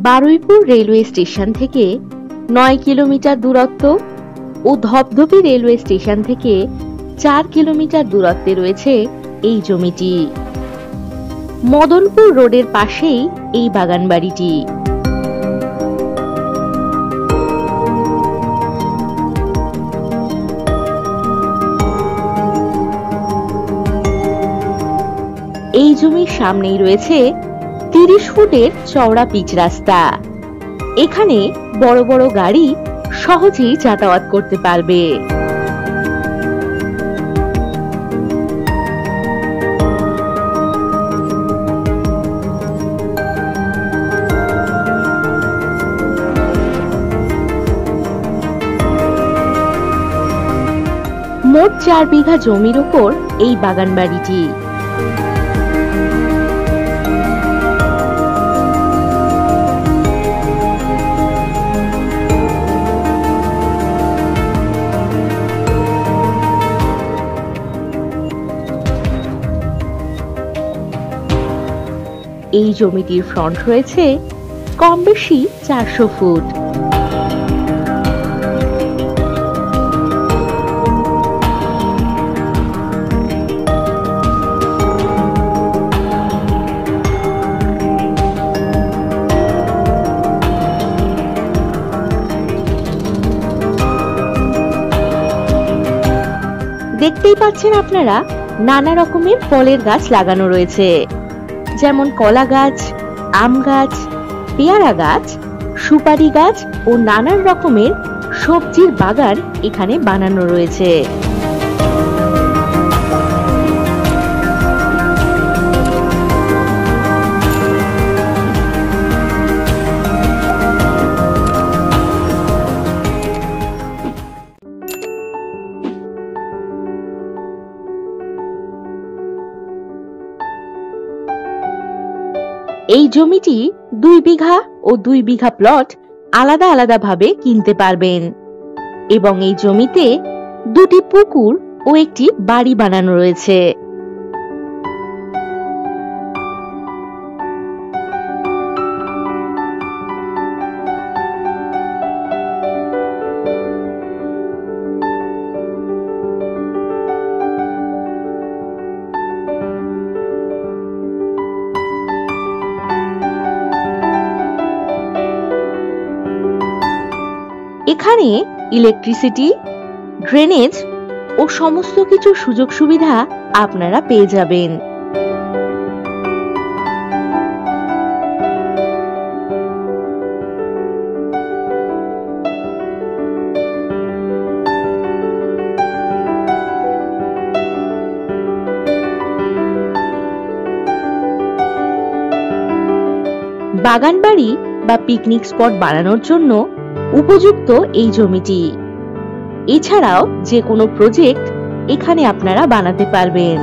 Baruipur railway station থেকে 9 kilometre দূরত্ব ও Dhapdhapi railway station থেকে 4 কিলোমিটার দূরত্বে রয়েছে এই জমিটি। মদনপুর রোডের পাশেই এই বাগান বাড়িটি। এই জমির সামনেই রয়েছে 30 ফুটের চওড়া পিচ রাস্তা। এখানে বড় বড় গাড়ি সহজেই যাতায়াত করতে পারবে। মোট 4 বিঘা জমির উপর এই বাগান বাড়িটি। এই জমিটির ফ্রন্ট রয়েছে কম বেশি 400 ফুট। দেখতেই পাচ্ছেন আপনারা নানা রকমের ফলের গাছ লাগানো রয়েছে, যেমন কলা গাছ, আম গাছ, পেয়ারা গাছ, সুপারি গাছ ও নানান রকমের সবজির বাগান এখানে বানানো রয়েছে। এই জমিটি 2 বিঘা ও 2 বিঘা প্লট আলাদা আলাদা ভাবে কিনতে পারবেন এবং এই জমিতে 2টি পুকুর ও একটি বাড়ি বানানো রয়েছে। এখানে ইলেকট্রিসিটি, ড্রেনেজ ও সমস্ত কিছু সুযোগ সুবিধা আপনারা পেয়ে যাবেন। বাগান বাড়ি বা পিকনিক স্পট বানানোর জন্য উপযুক্ত এই জমিটি। এছাড়াও যে কোনো প্রজেক্ট এখানে আপনারা বানাতে পারবেন।